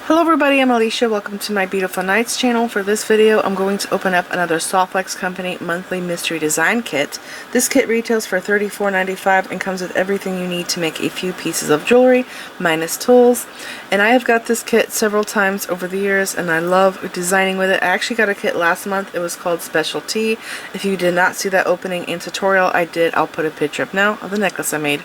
Hello everybody, I'm Alicia. Welcome to my Beautiful Nights channel. For this video, I'm going to open up another Softflex Company monthly mystery design kit. This kit retails for $34.95 and comes with everything you need to make a few pieces of jewelry, minus tools. And I have got this kit several times over the years and I love designing with it. I actually got a kit last month. It was called Specialty. If you did not see that opening and tutorial I did, I'll put a picture up now of the necklace I made.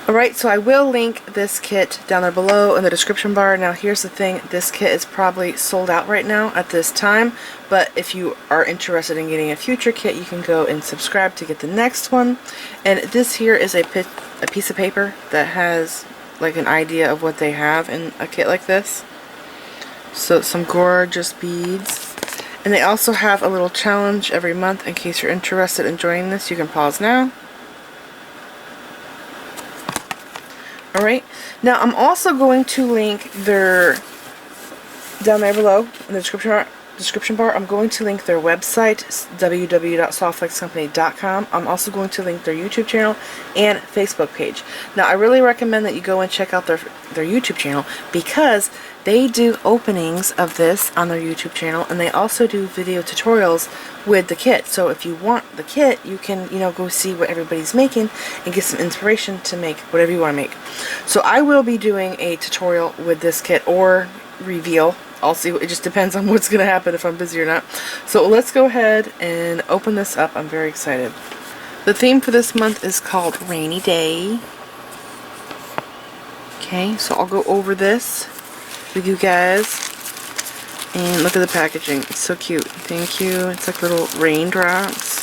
Alright, so I will link this kit down there below in the description bar. Now here's the thing, this kit is probably sold out right now at this time, but if you are interested in getting a future kit, you can go and subscribe to get the next one. And this here is a piece of paper that has like an idea of what they have in a kit like this. So some gorgeous beads. And they also have a little challenge every month in case you're interested in joining this. You can pause now. Alright, now I'm also going to link their, down there below in the description bar, I'm going to link their website, www.softflexcompany.com. I'm also going to link their YouTube channel and Facebook page. Now I really recommend that you go and check out their YouTube channel because they do openings of this on their YouTube channel and they also do video tutorials with the kit. So if you want the kit, you can, go see what everybody's making and get some inspiration to make whatever you want to make. So I will be doing a tutorial with this kit or reveal. I'll see. It just depends on what's going to happen if I'm busy or not. So let's go ahead and open this up. I'm very excited. The theme for this month is called Rainy Day. Okay, so I'll go over this with you guys. And look at the packaging. It's so cute. Thank you. It's like little raindrops.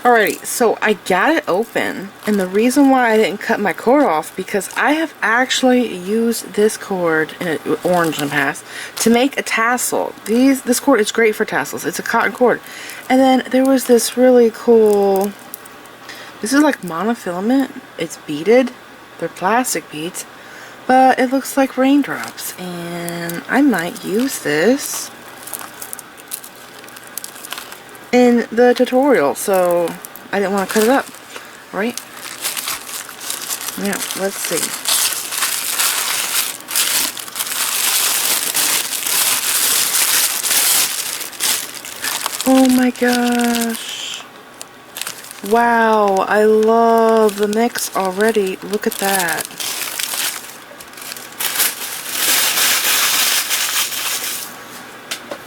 Alrighty, so I got it open, and the reason why I didn't cut my cord off because I have actually used this cord in orange in the past to make a tassel. This cord is great for tassels. It's a cotton cord. And then there was this really cool, this is like monofilament. It's beaded. They're plastic beads, but it looks like raindrops, and I might use this in the tutorial, so I didn't want to cut it up, right? Now, let's see. Oh my gosh. Wow, I love the mix already. Look at that.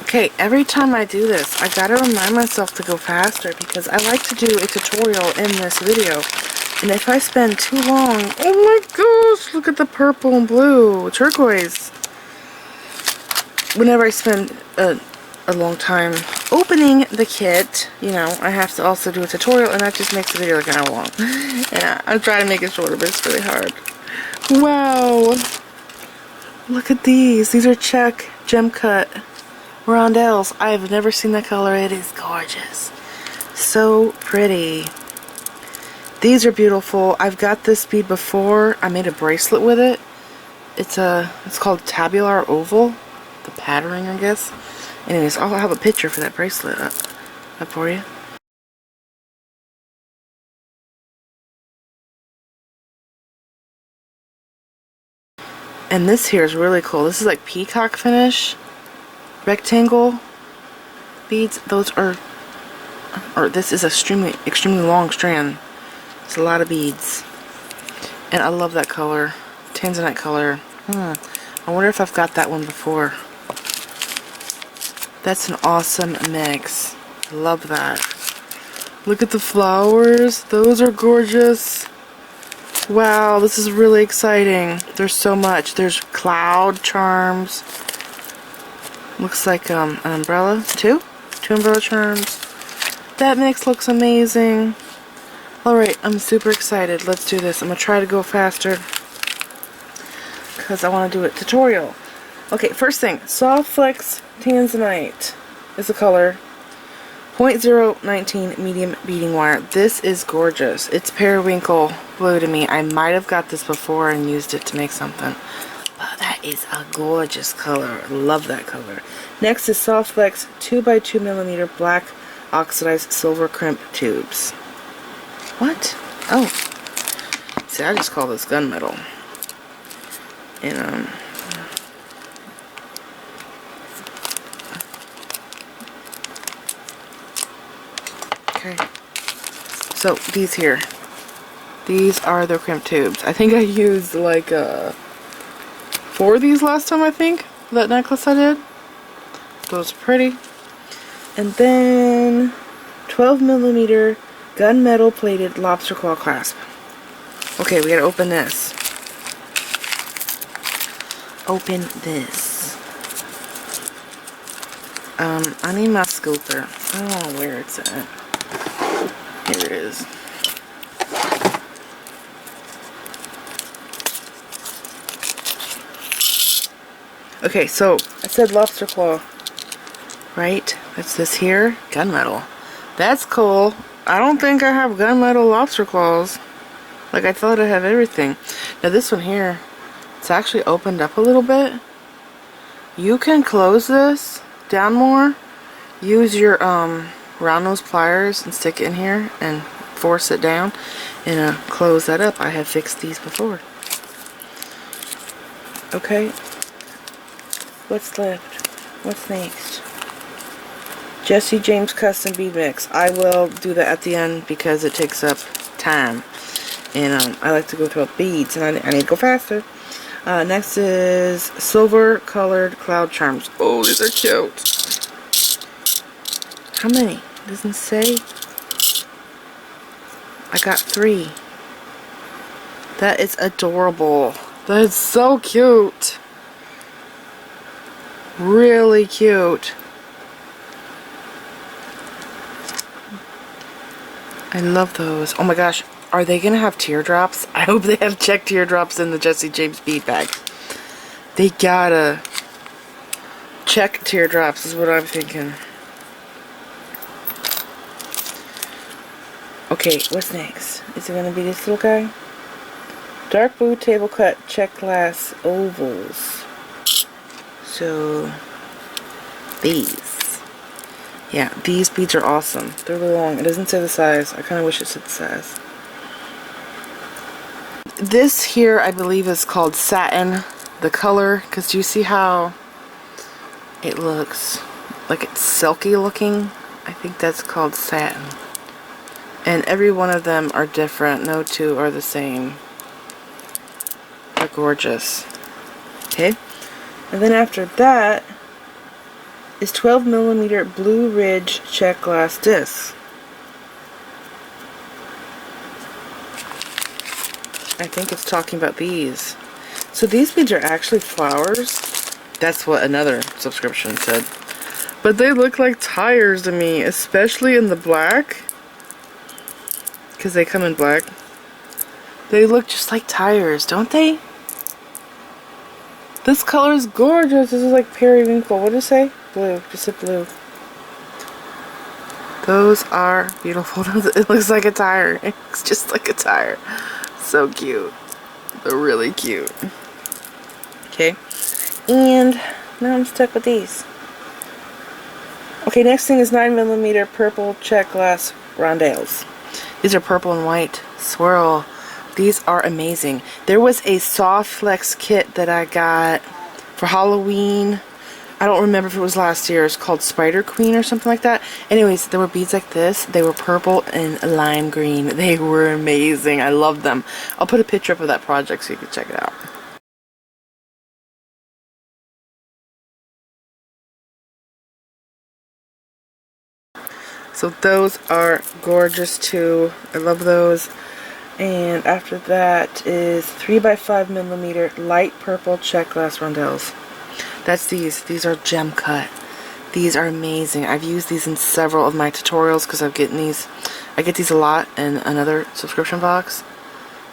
Okay, every time I do this, I gotta remind myself to go faster because I like to do a tutorial in this video. And if I spend too long, oh my gosh, look at the purple and blue, turquoise. Whenever I spend a long time opening the kit, I have to also do a tutorial and that just makes the video like an hour long. Yeah, I'm trying to make it shorter, but it's really hard. Wow. Look at these. These are check gem cut rondelles. I've never seen that color. It is gorgeous. So pretty. These are beautiful. I've got this bead before. I made a bracelet with it. It's called tabular oval. The patterning, I guess. Anyways, I'll have a picture for that bracelet up for you. And this here is really cool. This is like peacock finish. Rectangle beads. Those are, or this is extremely long strand. It's a lot of beads, and I love that color, tanzanite color. I wonder if I've got that one before. That's an awesome mix. Love that. Look at the flowers. Those are gorgeous. Wow, this is really exciting. There's so much. There's cloud charms. Looks like an umbrella. Two umbrella charms. That mix looks amazing. Alright, I'm super excited. Let's do this. I'm going to try to go faster because I want to do a tutorial. Okay, first thing, Softflex Tanzanite is the color. 0.019 medium beading wire. This is gorgeous. It's periwinkle blue to me. I might have got this before and used it to make something. But that is a gorgeous color. Love that color. Next is Soft Flex 2x2mm black oxidized silver crimp tubes. What? Oh. See, I just call this gunmetal. And, okay. So, these here. These are the crimp tubes. I think I used like 4 of these last time, I think. That necklace I did. Those are pretty. And then 12mm gunmetal plated lobster claw clasp. Okay, we gotta open this. Open this. I need my scooper. I don't know where it's at. Here it is. Okay, so I said lobster claw, right? That's this here, gunmetal. That's cool. I don't think I have gunmetal lobster claws. Like I thought I have everything. Now this one here, it's actually opened up a little bit. You can close this down more. Use your round nose pliers and stick it in here and force it down and close that up. I have fixed these before. Okay. What's left? What's next? Jesse James Custom Bead Mix. I will do that at the end because it takes up time. And I like to go through beads and I need to go faster. Next is silver colored cloud charms. Oh, these are cute. How many? Doesn't say. I got 3. That is adorable. That is so cute. Really cute. I love those. Oh my gosh, are they gonna have teardrops? I hope they have check teardrops in the Jesse James bead bag. They gotta check teardrops is what I'm thinking. Okay, what's next? Is it gonna be this little guy? Dark blue table cut check glass ovals. So, these. Yeah, these beads are awesome. They're really long. It doesn't say the size. I kind of wish it said the size. This here, I believe, is called satin. The color, because do you see how it looks like it's silky looking? I think that's called satin. And every one of them are different. No two are the same. They're gorgeous. Okay. And then after that is 12mm Blue Ridge check glass discs. I think it's talking about these. So these beads are actually flowers. That's what another subscription said. But they look like tires to me, especially in the black. Because they come in black. They look just like tires, don't they? This color is gorgeous. This is like periwinkle. What did it say? Blue. Just said blue. Those are beautiful. It looks like a tire. It looks just like a tire. So cute. They're really cute. Okay. And now I'm stuck with these. Okay, next thing is 9mm purple check glass rondelles. These are purple and white swirl. These are amazing. There was a Soft Flex kit that I got for Halloween. I don't remember if it was last year. It's called Spider Queen or something like that. Anyways, there were beads like this. They were purple and lime green. They were amazing. I loved them. I'll put a picture up of that project so you can check it out. So those are gorgeous too. I love those. And after that is 3x5mm light purple check glass rondelles. That's these. These are gem cut. These are amazing. I've used these in several of my tutorials because I get these a lot in another subscription box.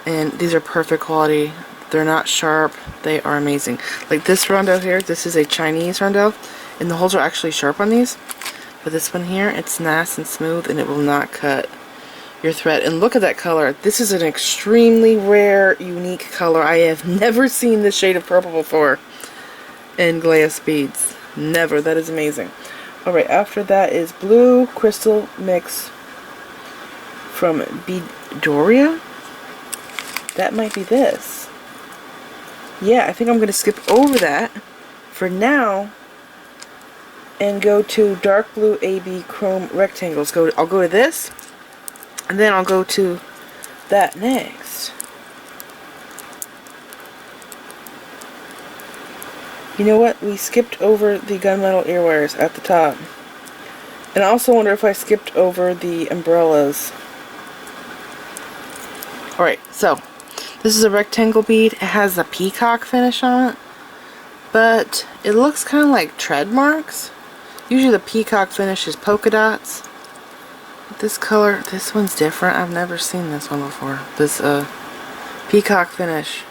And these are perfect quality. They're not sharp. They are amazing. Like this rondelle here, this is a Chinese rondelle. And the holes are actually sharp on these. But this one here, it's nice and smooth and it will not cut your thread. And look at that color. This is an extremely rare, unique color. I have never seen this shade of purple before. and glass beads. Never. That is amazing. Alright, after that is blue crystal mix from Beadoria. That might be this. Yeah, I think I'm going to skip over that for now and go to dark blue AB chrome rectangles. I'll go to this and then I'll go to that next. You know what? We skipped over the gunmetal ear wires at the top. And I also wonder if I skipped over the umbrellas. Alright, so this is a rectangle bead. It has a peacock finish on it, but it looks kind of like tread marks. Usually the peacock finish is polka dots. This color, this one's different. I've never seen this one before. This peacock finish.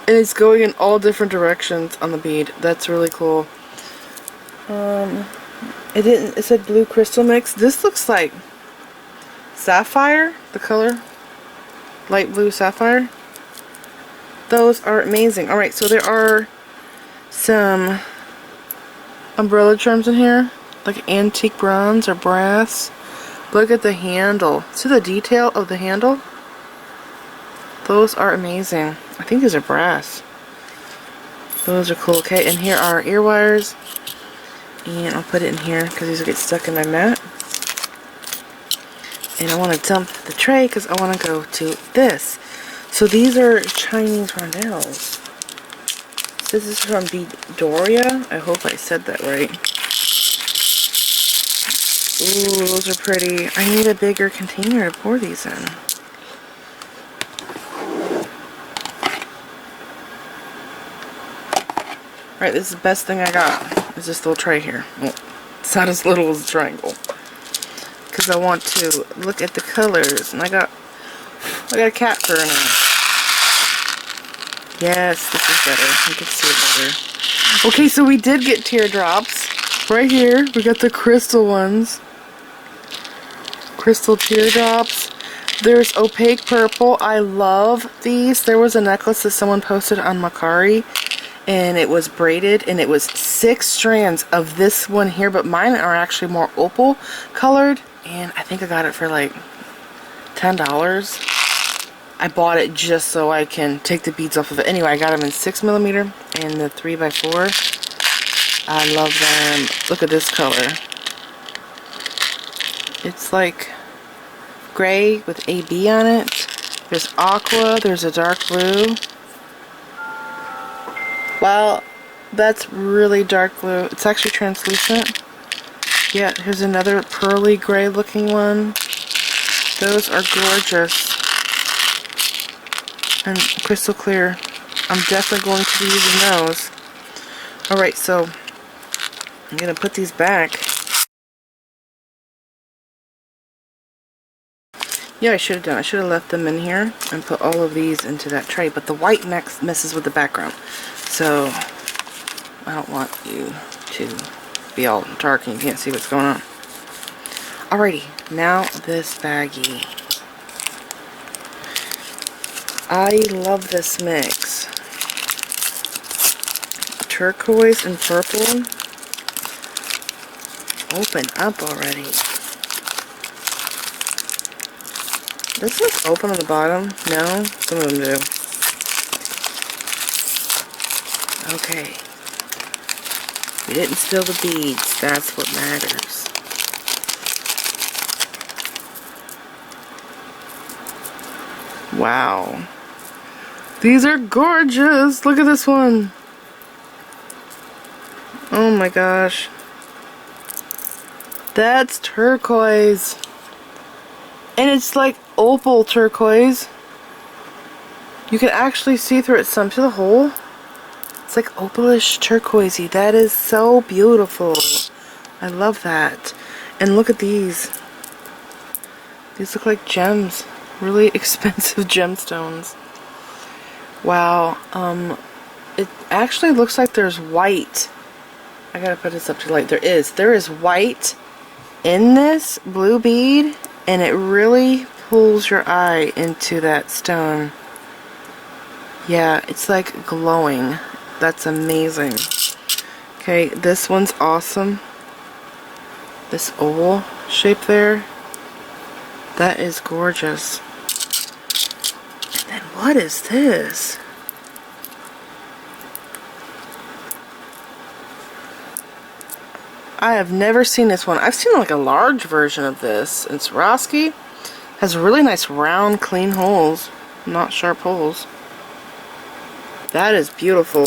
And it's going in all different directions on the bead. That's really cool. It said blue crystal mix. This looks like sapphire, the color. Light blue sapphire. Those are amazing. Alright, so there are some umbrella charms in here, like antique bronze or brass. Look at the handle. See the detail of the handle? Those are amazing. I think these are brass. Those are cool. Okay, and here are ear wires. And I'll put it in here because these will get stuck in my mat. And I want to dump the tray because I want to go to this. So these are Chinese rondelles. This is from Beadoria. I hope I said that right. Ooh, those are pretty. I need a bigger container to pour these in. Alright, this is the best thing I got. Is this little tray here. Well, it's not as little as a triangle. Because I want to look at the colors. And I got a cat fur in it. Yes, this is better. You can see it better. Okay, so we did get teardrops. Right here, we got the crystal ones. Crystal teardrops. There's opaque purple. I love these. There was a necklace that someone posted on Macari, and it was braided, and it was 6 strands of this one here, but mine are actually more opal colored, and I think I got it for like $10. I bought it just so I can take the beads off of it. Anyway, I got them in 6mm and the 3x4. I love them. Look at this color. It's like gray with AB on it. There's aqua. There's a dark blue. Wow, that's really dark blue. It's actually translucent. Yeah, here's another pearly gray looking one. Those are gorgeous. And crystal clear. I'm definitely going to be using those. Alright, so I'm going to put these back. Yeah, I should have done. I should have left them in here and put all of these into that tray. But the white messes with the background. So I don't want you to be all dark and you can't see what's going on. Alrighty, now this baggie. I love this mix. Turquoise and purple. Open up already. Does this open on the bottom? No? Some of them do. Okay. We didn't spill the beads. That's what matters. Wow. These are gorgeous. Look at this one. Oh my gosh. That's turquoise. And it's like opal turquoise. You can actually see through it some. See the hole? It's like opalish turquoisey. That is so beautiful. I love that. And look at these. These look like gems. Really expensive gemstones. Wow. It actually looks like there's white. I gotta put this up to light. There is white in this blue bead, and it really pulls your eye into that stone. Yeah, it's like glowing. That's amazing. Okay, this one's awesome. This oval shape there. That is gorgeous. And then what is this? I have never seen this one. I've seen like a large version of this. And Swarovski has really nice round, clean holes. Not sharp holes. That is beautiful.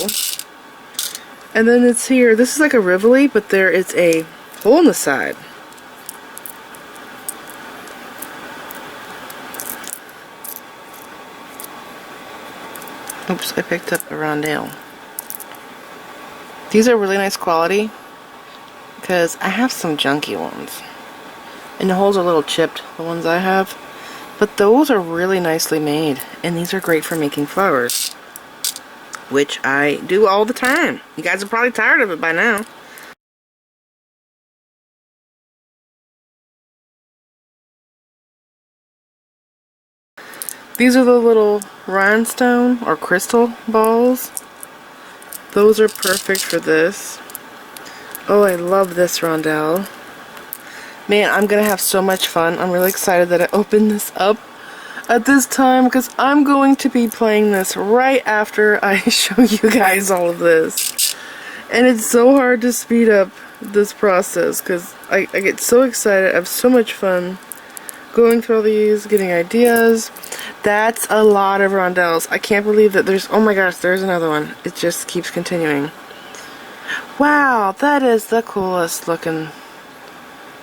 And then it's here. This is like a Rivoli, but there is a hole in the side. Oops, I picked up a rondelle. These are really nice quality because I have some junky ones. And the holes are a little chipped, the ones I have. But those are really nicely made. And these are great for making flowers, which I do all the time. You guys are probably tired of it by now. These are the little rhinestone or crystal balls. Those are perfect for this. Oh, I love this rondelle. Man, I'm gonna have so much fun. I'm really excited that I opened this up at this time because I'm going to be playing this right after I show you guys all of this. And it's so hard to speed up this process because I get so excited. I have so much fun going through all these, getting ideas. That's a lot of rondelles. I can't believe that there's, oh my gosh, there's another one. It just keeps continuing. Wow, that is the coolest looking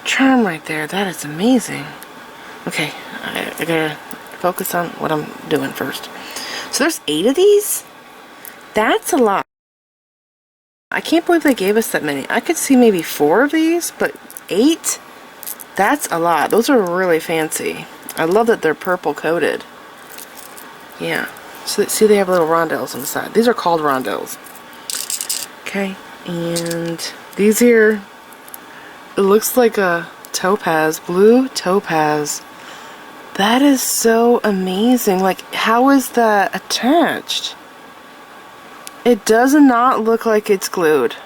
charm right there. That is amazing. Okay, I gotta focus on what I'm doing first. So there's 8 of these? That's a lot. I can't believe they gave us that many. I could see maybe 4 of these, but 8? That's a lot. Those are really fancy. I love that they're purple coated. Yeah. So see, they have little rondelles on the side. These are called rondelles. Okay. And these here, it looks like a topaz, blue topaz. That is so amazing. Like, how is that attached? It does not look like it's glued.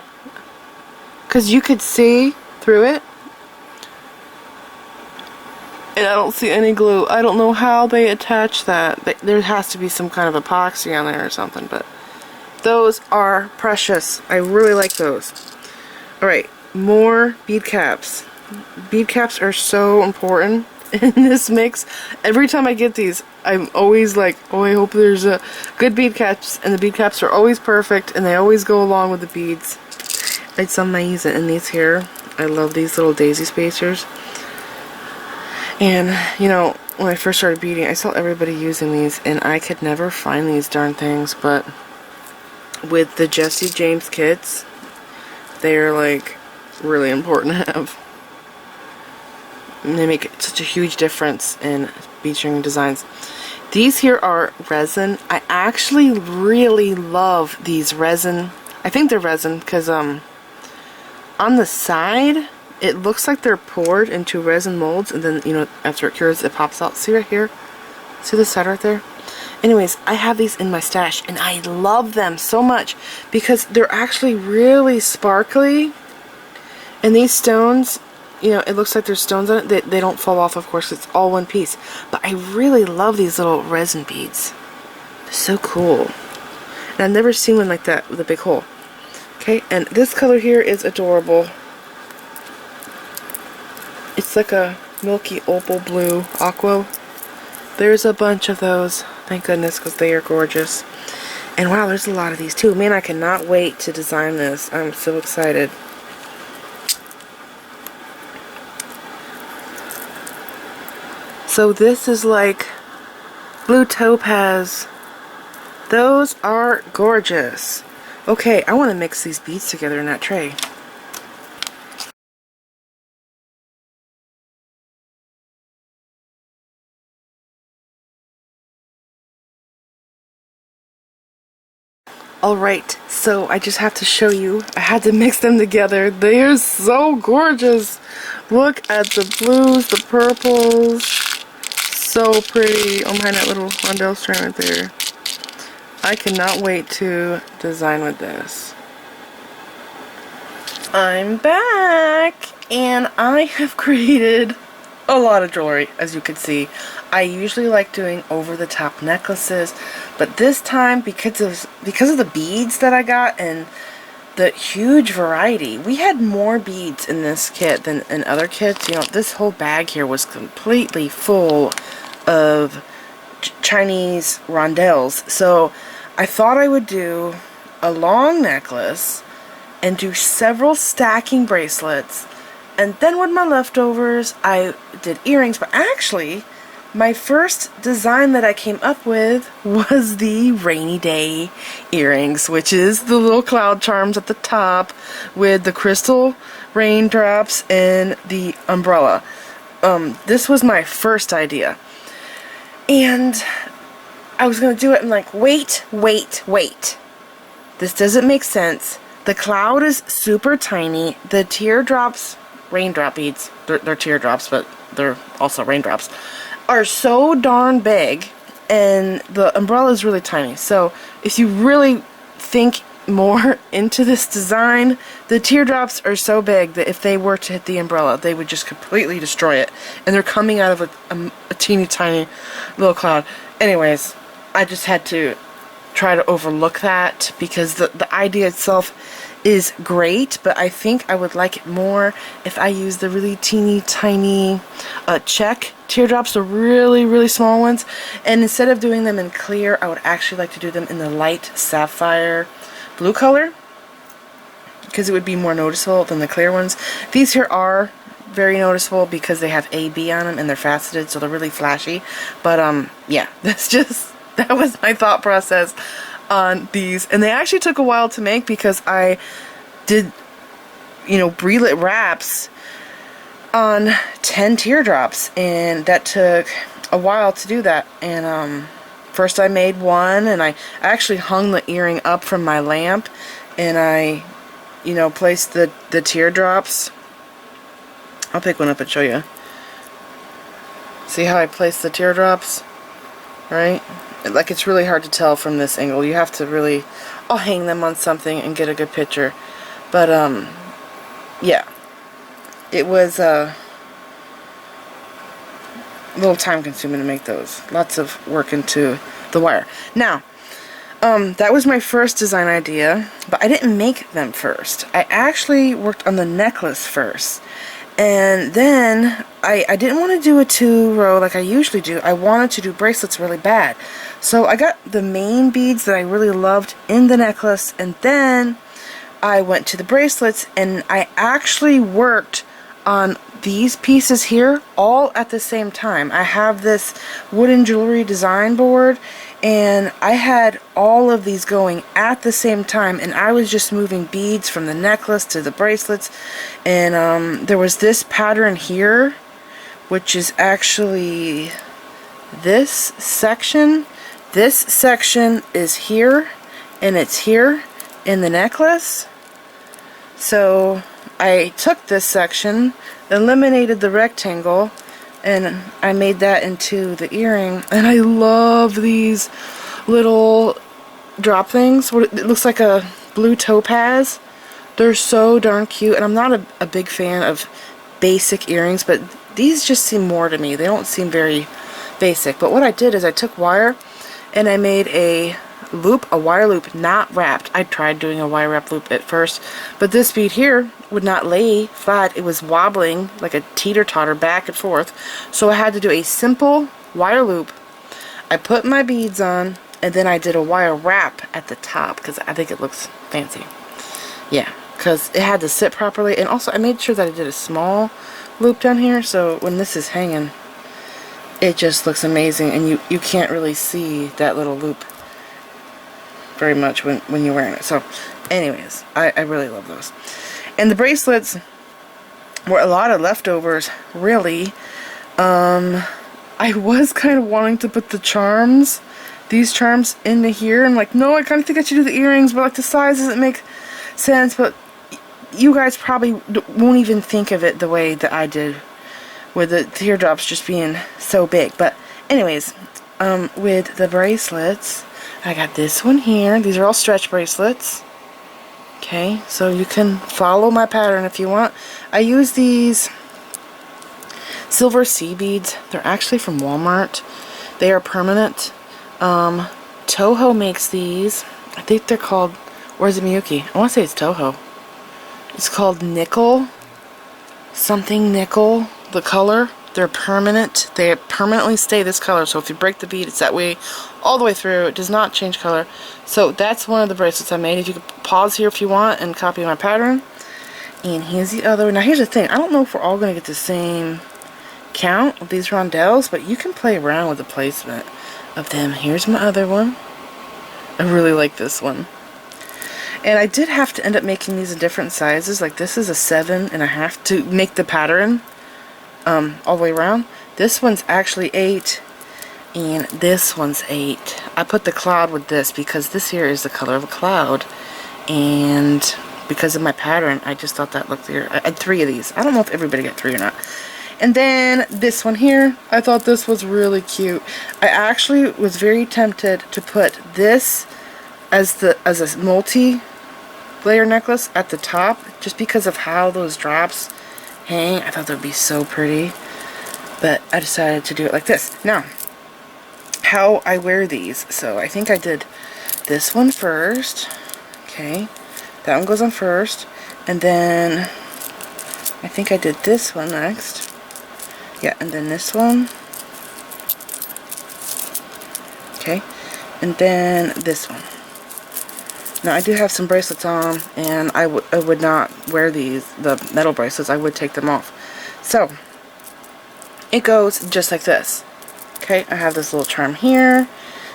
Because you could see through it. And I don't see any glue. I don't know how they attach that. There has to be some kind of epoxy on there or something, but those are precious. I really like those. Alright, more bead caps. Bead caps are so important in this mix. Every time I get these, I'm always like, oh, I hope there's a good bead caps, and the bead caps are always perfect, and they always go along with the beads. It's amazing. And these here, I love these little daisy spacers. And, you know, when I first started beading, I saw everybody using these, and I could never find these darn things, but with the Jesse James kits, they're, like, really important to have. And they make such a huge difference in bead string designs. These here are resin. I actually really love these resin. I think they're resin, because, on the side, it looks like they're poured into resin molds, and then, you know, after it cures, it pops out. See right here? See the side right there? Anyways, I have these in my stash, and I love them so much because they're actually really sparkly. And these stones, you know, it looks like there's stones on it. They don't fall off, of course. It's all one piece. But I really love these little resin beads. They're so cool. And I've never seen one like that with a big hole. Okay, and this color here is adorable. It's like a milky opal blue aqua. There's a bunch of those. Thank goodness, because they are gorgeous. And wow, there's a lot of these too. Man, I cannot wait to design this. I'm so excited. So this is like blue topaz. Those are gorgeous. Okay, I want to mix these beads together in that tray. Alright, so I just have to show you. I had to mix them together. They are so gorgeous. Look at the blues, the purples. So pretty. Oh, behind that little rondelle strand right there. I cannot wait to design with this. I'm back, and I have created a lot of jewelry, as you can see. I usually like doing over-the-top necklaces, but this time, because of the beads that I got and the huge variety, we had more beads in this kit than in other kits. You know, this whole bag here was completely full of Chinese rondelles, so I thought I would do a long necklace and do several stacking bracelets, and then with my leftovers I did earrings. But actually my first design that I came up with was the rainy day earrings, which is the little cloud charms at the top with the crystal raindrops and the umbrella. This was my first idea, and I was gonna do it and like, wait. This doesn't make sense. The cloud is super tiny. The teardrops, raindrop beads, they're teardrops, but they're also raindrops, are so darn big, and the umbrella is really tiny. So if you really think more into this design, the teardrops are so big that if they were to hit the umbrella, they would just completely destroy it. And they're coming out of a teeny tiny little cloud. Anyways, I just had to try to overlook that because the idea itself is great, but I think I would like it more if I use the really teeny tiny check teardrops, the really small ones. And instead of doing them in clear, I would actually like to do them in the light sapphire blue color, because it would be more noticeable than the clear ones. These here are very noticeable because they have AB on them and they're faceted, so they're really flashy. But yeah, that was my thought process on these. And they actually took a while to make because I did, you know, brilliant wraps on 10 teardrops, and that took a while to do that. And first I made one, and I actually hung the earring up from my lamp, and I, you know, placed the teardrops. I'll pick one up and show you. See how I placed the teardrops? Right? Like, it's really hard to tell from this angle. You have to really, I'll hang them on something and get a good picture. But yeah, it was a little time consuming to make those. Lots of work into the wire. Now, that was my first design idea, but I didn't make them first. I actually worked on the necklace first. And then I didn't want to do a 2-row like I usually do. I wanted to do bracelets really bad. So I got the main beads that I really loved in the necklace, and then I went to the bracelets, and I actually worked on these pieces here all at the same time. I have this wooden jewelry design board, and I had all of these going at the same time, and I was just moving beads from the necklace to the bracelets. And there was this pattern here, which is actually this section. This section is here, and it's here in the necklace. So I took this section, eliminated the rectangle, and I made that into the earring. And I love these little drop things. It looks like a blue topaz. They're so darn cute, and I'm not a big fan of basic earrings, but these just seem more to me. They don't seem very basic. But what I did is I took wire and I made a loop, a wire loop, not wrapped. I tried doing a wire wrap loop at first, but this bead here would not lay flat. It was wobbling like a teeter-totter back and forth. So I had to do a simple wire loop. I put my beads on, and then I did a wire wrap at the top because I think it looks fancy. Yeah, because it had to sit properly. And also I made sure that I did a small loop down here, so when this is hanging, it just looks amazing, and you can't really see that little loop very much when you're wearing it. So anyways, I really love those. And the bracelets were a lot of leftovers, really. I was kind of wanting to put the charms, these charms, into here. I'm like, no, I kind of think I should do the earrings, but like the size doesn't make sense. But you guys probably won't even think of it the way that I did, with the teardrops just being so big. But anyways, with the bracelets, I got this one here. These are all stretch bracelets. Okay, so you can follow my pattern if you want. I use these silver sea beads. They're actually from Walmart. They are permanent. Toho makes these. I think they're called, or is it Miyuki? I want to say it's Toho. It's called Nickel. Something Nickel. The color. They're permanent. They permanently stay this color. So if you break the bead, it's that way all the way through. It does not change color. So that's one of the bracelets I made. If you could pause here if you want and copy my pattern. And here's the other one. Now here's the thing. I don't know if we're all going to get the same count of these rondelles, but you can play around with the placement of them. Here's my other one. I really like this one. And I did have to end up making these in different sizes. Like this is a 7.5 to make the pattern all the way around. This one's actually 8 and this one's 8. I put the cloud with this because this here is the color of a cloud, and because of my pattern I just thought that looked weird. I had 3 of these. I don't know if everybody got 3 or not. And then this one here, I thought this was really cute. I actually was very tempted to put this as a multi-layer necklace at the top, just because of how those drops hang. I thought that would be so pretty, but I decided to do it like this. Now, how I wear these. So I think I did this one first. Okay, that one goes on first, and then I think I did this one next. Yeah, and then this one. Okay, and then this one. Now I do have some bracelets on, and I would not wear these, the metal bracelets. I would take them off. So it goes just like this. Okay, I have this little charm here.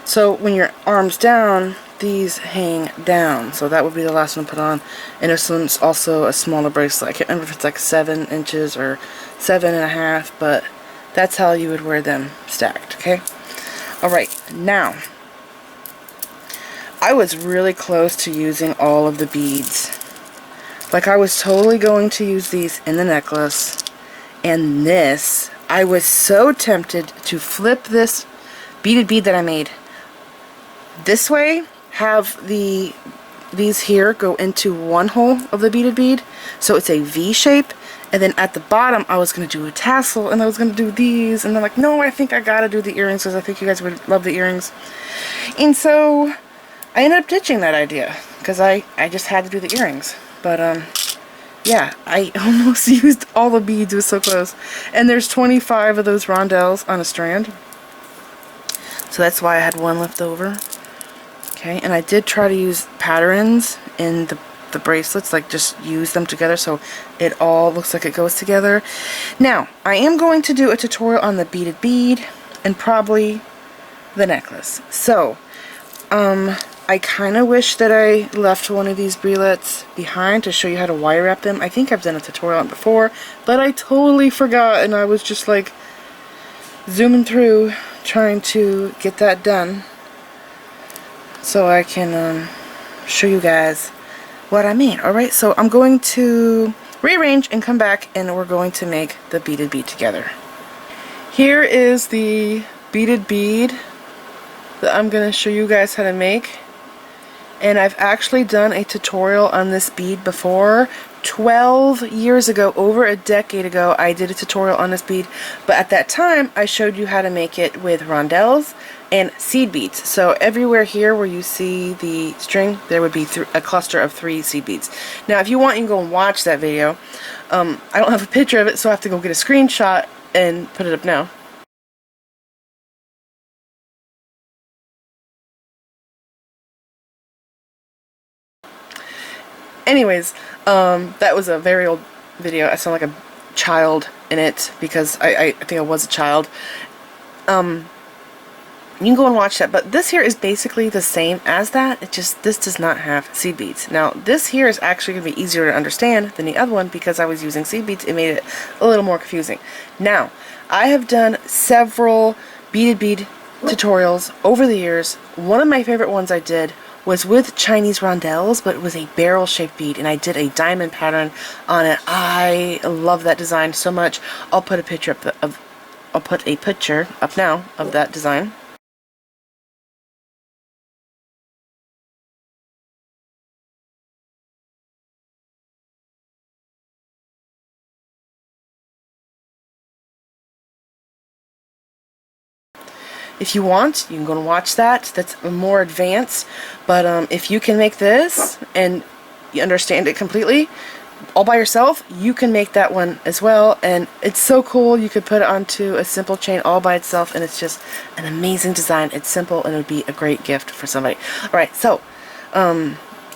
So when your arm's down, these hang down. So that would be the last one to put on. And this one's also a smaller bracelet. I can't remember if it's like 7 inches or 7.5, but that's how you would wear them stacked. Okay. All right, now I was really close to using all of the beads. Like I was totally going to use these in the necklace, and this, I was so tempted to flip this beaded bead that I made this way, have these here go into one hole of the beaded bead, so it's a V shape, and then at the bottom I was going to do a tassel, and I was going to do these, and I'm like, no, I think I gotta do the earrings because I think you guys would love the earrings. And so I ended up ditching that idea because I just had to do the earrings. But yeah, I almost used all the beads. It was so close. And there's 25 of those rondelles on a strand, so that's why I had one left over. Okay, and I did try to use patterns in the bracelets, like just use them together so it all looks like it goes together. Now I am going to do a tutorial on the beaded bead and probably the necklace. So I kind of wish that I left one of these brelettes behind to show you how to wire wrap them. I think I've done a tutorial on it before, but I totally forgot, and I was just like zooming through trying to get that done so I can show you guys what I mean. Alright, so I'm going to rearrange and come back, and we're going to make the beaded bead together. Here is the beaded bead that I'm going to show you guys how to make. And I've actually done a tutorial on this bead before. 12 years ago, over a decade ago, I did a tutorial on this bead. But at that time, I showed you how to make it with rondelles and seed beads. So everywhere here where you see the string, there would be a cluster of 3 seed beads. Now, if you want, you can go and watch that video. I don't have a picture of it, so I have to go get a screenshot and put it up now. Anyways, that was a very old video. I sound like a child in it because I think I was a child. You can go and watch that, but this here is basically the same as that. It just, this does not have seed beads. Now, this here is actually going to be easier to understand than the other one because I was using seed beads. It made it a little more confusing. Now, I have done several beaded bead tutorials over the years. One of my favorite ones I did was with Chinese rondelles, but it was a barrel-shaped bead, and I did a diamond pattern on it. I love that design so much. I'll put a picture up now of that design. if you want, you can go and watch that. That's more advanced. But if you can make this and you understand it completely, all by yourself, you can make that one as well. And it's so cool. You could put it onto a simple chain all by itself, and it's just an amazing design. It's simple, and it would be a great gift for somebody. Alright, so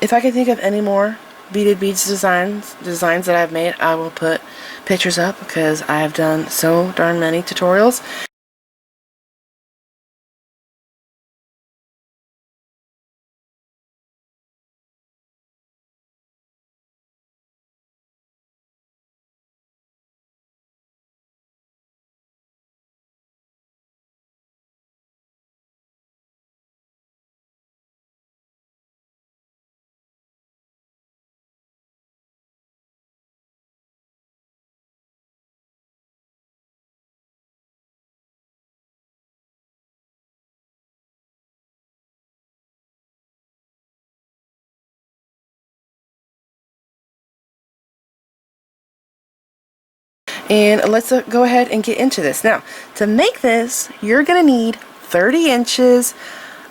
if I can think of any more beaded beads designs that I've made, I will put pictures up, because I have done so darn many tutorials. And let's go ahead and get into this. Now, to make this, you're going to need 30 inches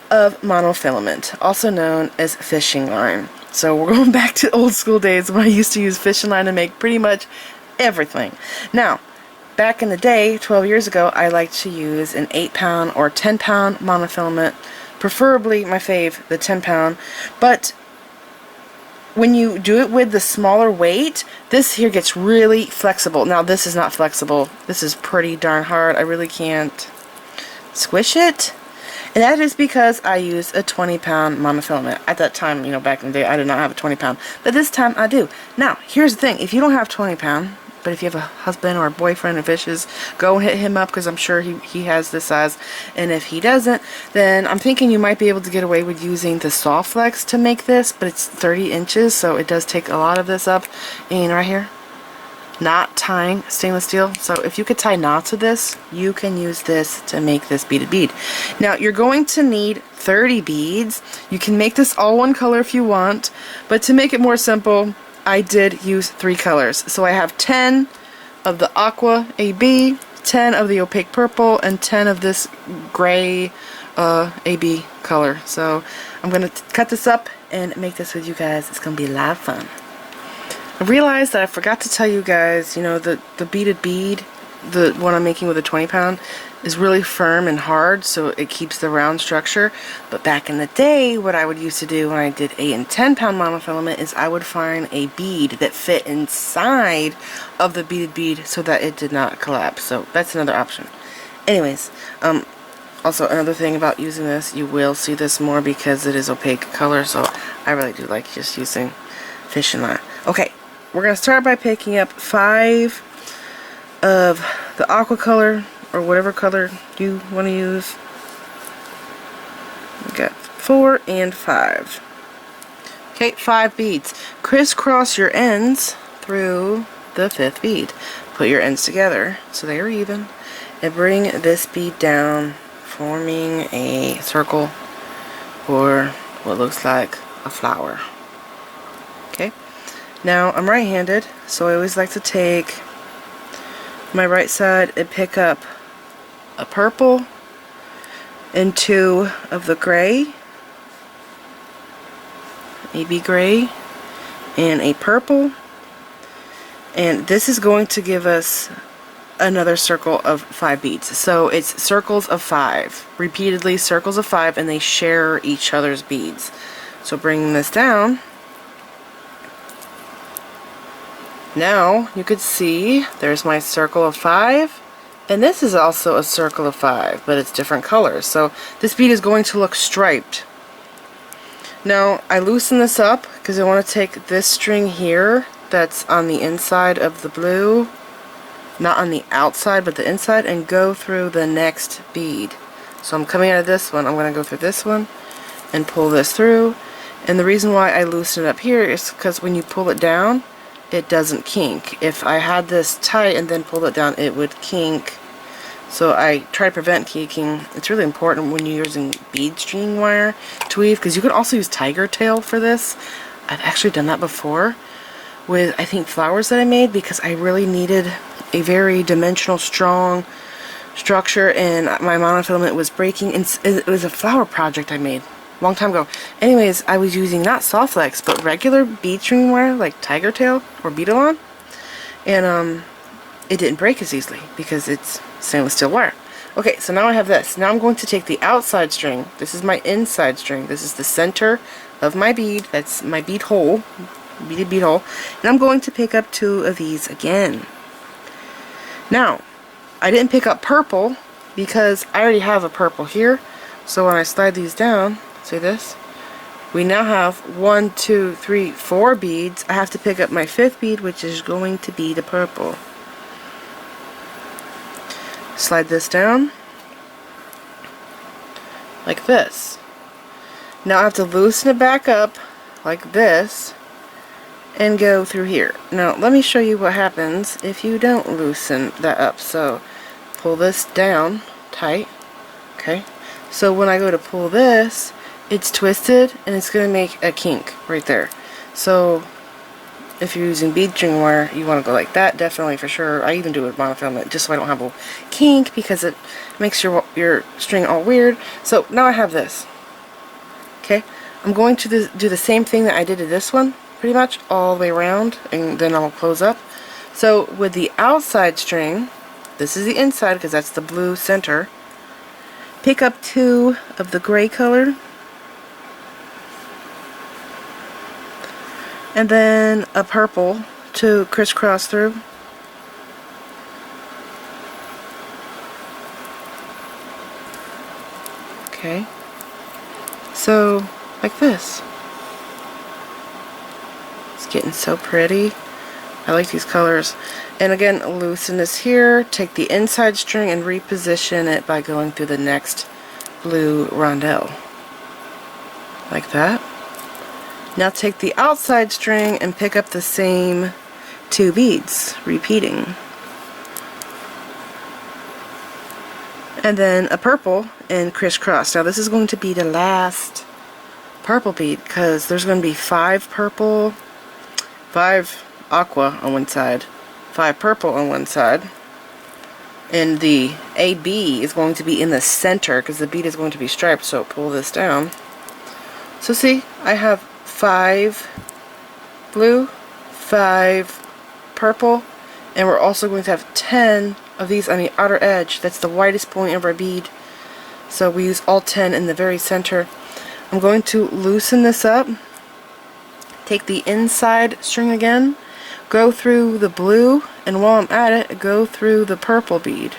of monofilament, also known as fishing line. So we're going back to old school days when I used to use fishing line to make pretty much everything. Now, back in the day, 12 years ago, I liked to use an 8-pound or 10-pound monofilament, preferably my fave, the 10-pound, but when you do it with the smaller weight, this here gets really flexible. Now this is not flexible. This is pretty darn hard. I really can't squish it. And that is because I used a 20-pound monofilament. At that time, you know, back in the day, I did not have a 20-pound. But this time I do. Now, here's the thing. If you don't have 20-pound, but if you have a husband or a boyfriend who fishes, go and hit him up, because I'm sure he has this size. And if he doesn't, then I'm thinking you might be able to get away with using the Sawflex to make this, but it's 30 inches, so it does take a lot of this up. And right here, not tying stainless steel. So if you could tie knots with this, you can use this to make this beaded bead. Now you're going to need 30 beads. You can make this all one color if you want, but to make it more simple, I did use 3 colors. So I have 10 of the aqua AB, 10 of the opaque purple, and 10 of this gray AB color. So I'm going to cut this up and make this with you guys. It's going to be a lot of fun. I realized that I forgot to tell you guys, you know, the beaded bead, the one I'm making with a 20-pound, is really firm and hard, so it keeps the round structure. But back in the day, what I would used to do when I did 8 and 10-pound monofilament is I would find a bead that fit inside of the beaded bead so that it did not collapse. So that's another option. Anyways, also another thing about using this, you will see this more because it is opaque color, so I really do like just using fishing line. Okay, we're going to start by picking up 5 of the aqua color, or whatever color you want to use. We got 4 and 5. Okay, 5 beads. Crisscross your ends through the 5th bead. Put your ends together so they are even, and bring this bead down, forming a circle or what looks like a flower. Okay, now I'm right-handed, so I always like to take my right side and pick up a purple and 2 of the gray, AB gray, and a purple, and this is going to give us another circle of 5 beads. So it's circles of 5, repeatedly circles of 5, and they share each other's beads. So bringing this down, now you could see there's my circle of 5, and this is also a circle of 5, but it's different colors. So this bead is going to look striped. Now I loosen this up because I want to take this string here that's on the inside of the blue, not on the outside but the inside, and go through the next bead. So I'm coming out of this one, I'm going to go through this one and pull this through. And the reason why I loosen it up here is because when you pull it down, it doesn't kink. If I had this tight and then pulled it down, it would kink. So I try to prevent kinking. It's really important when you're using bead string wire to weave, because you can also use tiger tail for this. I've actually done that before with, I think, flowers that I made, because I really needed a very dimensional, strong structure and my monofilament was breaking, and it was a flower project I made a long time ago. Anyways, I was using not Softflex but regular bead string wire like Tiger Tail or Beadalon, and it didn't break as easily because it's stainless steel wire. Okay, so now I have this. Now I'm going to take the outside string. This is my inside string. This is the center of my bead. That's my bead hole, bead hole, and I'm going to pick up 2 of these again. Now, I didn't pick up purple because I already have a purple here. So when I slide these down, see this? We now have 1, 2, 3, 4 beads. I have to pick up my 5th bead, which is going to be the purple. Slide this down like this. Now I have to loosen it back up like this and go through here. Now let me show you what happens if you don't loosen that up. So pull this down tight. Okay, so when I go to pull this, it's twisted and it's going to make a kink right there. So if you're using bead string wire, you want to go like that, definitely, for sure. I even do it with monofilament just so I don't have a kink because it makes your string all weird. So now I have this. Okay, I'm going to do the same thing that I did to this one, pretty much all the way around, and then I'll close up. So with the outside string, this is the inside because that's the blue center. Pick up 2 of the gray color, and then a purple to crisscross through. Okay, so like this. It's getting so pretty. I like these colors. And again, loosen this here, take the inside string and reposition it by going through the next blue rondelle. Like that. Now take the outside string and pick up the same 2 beads, repeating. And then a purple and crisscross. Now this is going to be the last purple bead because there's going to be 5 purple, 5 aqua on one side, 5 purple on one side, and the AB is going to be in the center because the bead is going to be striped. So pull this down. So see, I have 5 blue, 5 purple, and we're also going to have 10 of these on the outer edge. That's the widest point of our bead. So we use all 10 in the very center. I'm going to loosen this up, take the inside string again, go through the blue, and while I'm at it, go through the purple bead.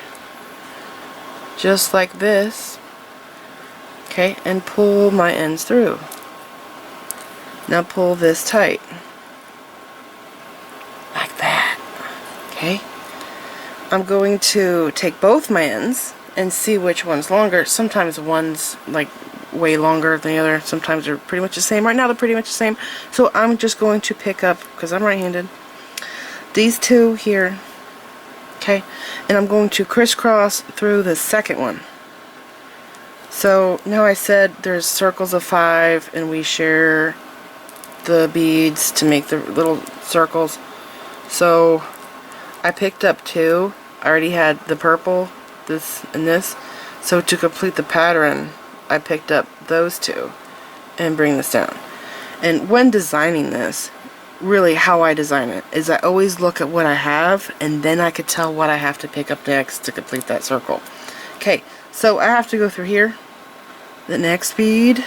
Just like this. Okay, and pull my ends through. Now pull this tight. Like that. Okay? I'm going to take both my ends and see which one's longer. Sometimes one's like way longer than the other. Sometimes they're pretty much the same. Right now they're pretty much the same. So I'm just going to pick up, because I'm right-handed, these 2 here. Okay? And I'm going to crisscross through the second one. So now I said there's circles of 5 and we share the beads to make the little circles. So I picked up 2. I already had the purple, this and this. So to complete the pattern, I picked up those 2 and bring this down. And when designing this, really how I design it is I always look at what I have and then I could tell what I have to pick up next to complete that circle. Okay, so I have to go through here. The next bead,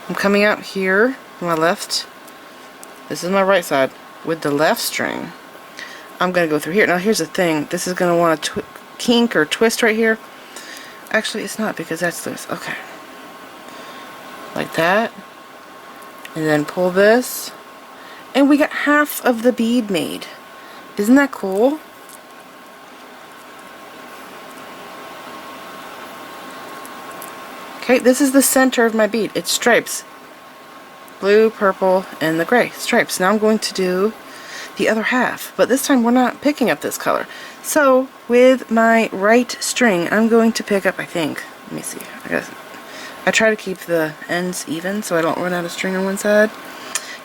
I'm coming out here on my left. This is my right side. With the left string, I'm going to go through here. Now here's the thing. This is going to want to kink or twist right here. Actually, it's not because that's loose. Okay. Like that. And then pull this. And we got half of the bead made. Isn't that cool? Okay, this is the center of my bead. It's stripes. Blue, purple, and the gray stripes. Now I'm going to do the other half, but this time we're not picking up this color. So with my right string, I'm going to pick up, I think, let me see, I try to keep the ends even so I don't run out of string on one side.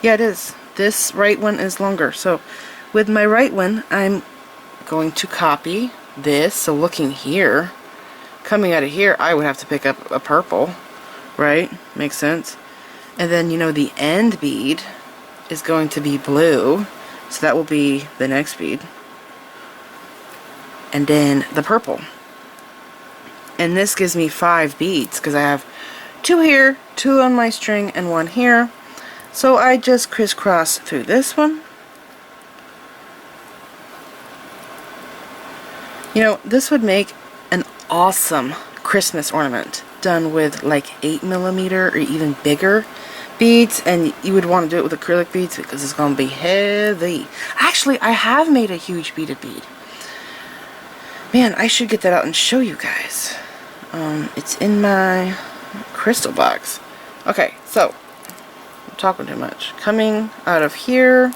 Yeah, it is. This right one is longer. So with my right one, I'm going to copy this. So looking here, coming out of here, I would have to pick up a purple, right? Makes sense. And then, you know, the end bead is going to be blue. So that will be the next bead. And then the purple. And this gives me 5 beads because I have 2 here, 2 on my string, and 1 here. So I just crisscross through this one. You know, this would make an awesome Christmas ornament done with like 8mm or even bigger beads, and you would want to do it with acrylic beads because it's going to be heavy. Actually, I have made a huge beaded bead. Man, I should get that out and show you guys. It's in my crystal box. Okay, so I'm talking too much. Coming out of here,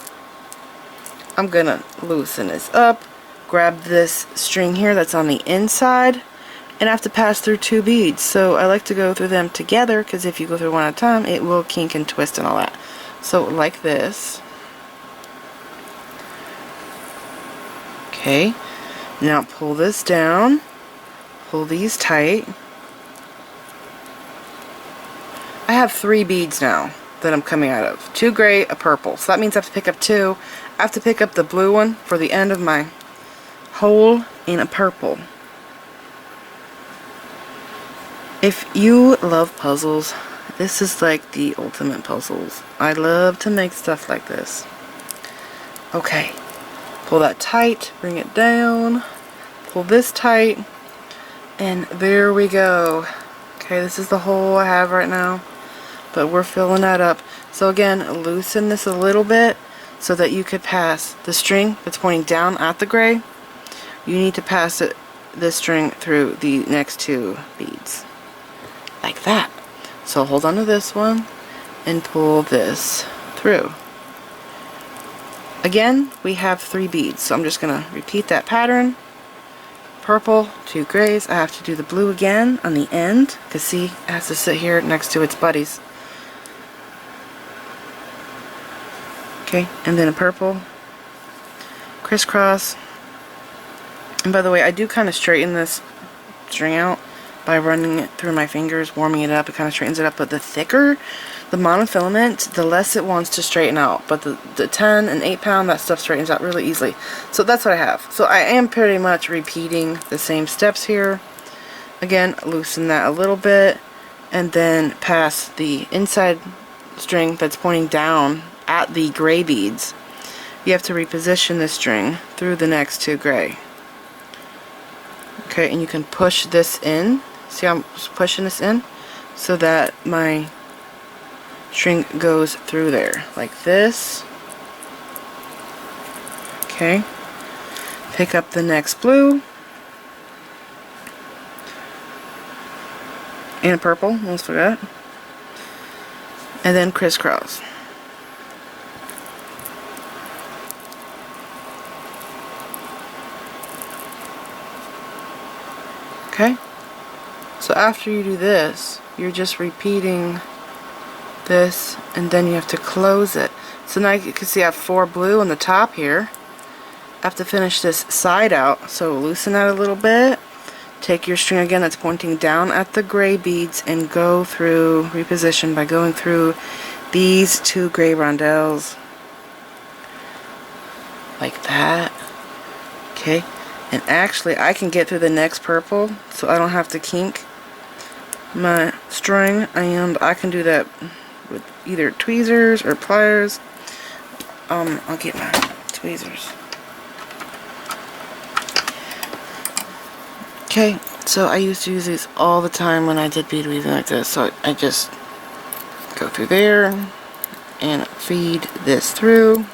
I'm gonna loosen this up, grab this string here that's on the inside, and I have to pass through 2 beads. So I like to go through them together because if you go through one at a time, it will kink and twist and all that. So like this. Okay, now pull this down, pull these tight. I have 3 beads now that I'm coming out of. 2 gray, a purple. So that means I have to pick up 2. I have to pick up the blue one for the end of my hole in a purple. If you love puzzles, this is like the ultimate puzzles. I love to make stuff like this. Okay, pull that tight, bring it down, pull this tight, and there we go. Okay, this is the hole I have right now, but we're filling that up. So again, loosen this a little bit so that you could pass the string that's pointing down at the gray. You need to pass this string through the next 2 beads. Like that. So hold on to this one and pull this through. Again, we have 3 beads, so I'm just going to repeat that pattern. Purple, 2 grays. I have to do the blue again on the end, because see, it has to sit here next to its buddies. Okay, and then a purple, crisscross. And by the way, I do kind of straighten this string out by running it through my fingers, warming it up. It kind of straightens it up, but the thicker the monofilament, the less it wants to straighten out. But the 10 and 8 pound, that stuff straightens out really easily. So that's what I have. So I am pretty much repeating the same steps here. Again, loosen that a little bit, and then pass the inside string that's pointing down at the gray beads. You have to reposition the string through the next 2 gray. Okay, and you can push this in. See how I'm pushing this in? So that my string goes through there. Like this. Okay. Pick up the next blue. And a purple, almost forgot. And then crisscross. Okay? So after you do this, you're just repeating this, and then you have to close it. So now you can see I have 4 blue on the top here. I have to finish this side out, so loosen that a little bit. Take your string again that's pointing down at the gray beads and go through, reposition by going through these 2 gray rondelles. Like that. Okay. And actually, I can get through the next purple, so I don't have to kink my string, and I can do that with either tweezers or pliers. I'll get my tweezers. Okay, so I used to use these all the time when I did bead weaving like this, so I just go through there and feed this through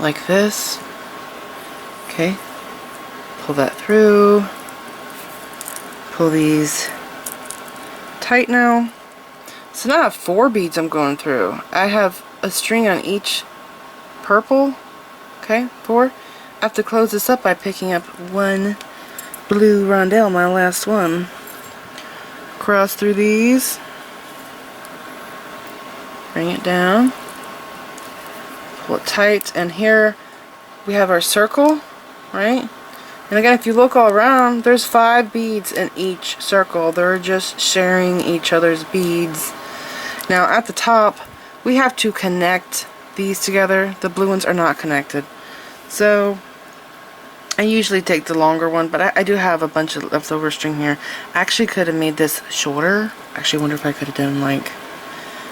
like this. Okay, pull that through, pull these tight now. So now I have 4 beads I'm going through. I have a string on each purple, okay, 4. I have to close this up by picking up 1 blue rondelle, my last one. Cross through these, bring it down, pull it tight, and here we have our circle, right? And again, if you look all around, there's 5 beads in each circle. They're just sharing each other's beads. Now at the top, we have to connect these together. The blue ones are not connected. So I usually take the longer one, but I do have a bunch of leftover string here. I actually could have made this shorter. Actually, I wonder if I could have done like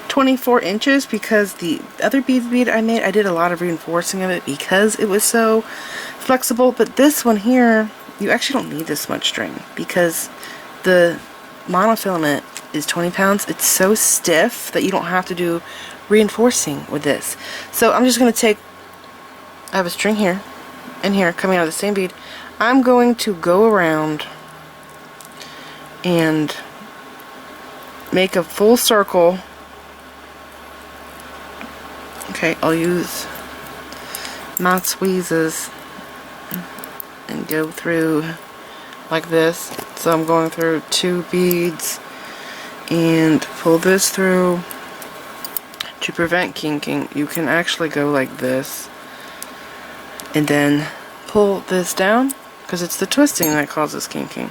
24 inches, because the other bead I made, I did a lot of reinforcing of it because it was so flexible. But this one here, you actually don't need this much string because the monofilament is 20 pounds. It's so stiff that you don't have to do reinforcing with this. So I'm just going to take, I have a string here and here coming out of the same bead. I'm going to go around and make a full circle. Okay, I'll use my tweezers and go through like this. So I'm going through 2 beads and pull this through. To prevent kinking, you can actually go like this and then pull this down, because it's the twisting that causes kinking.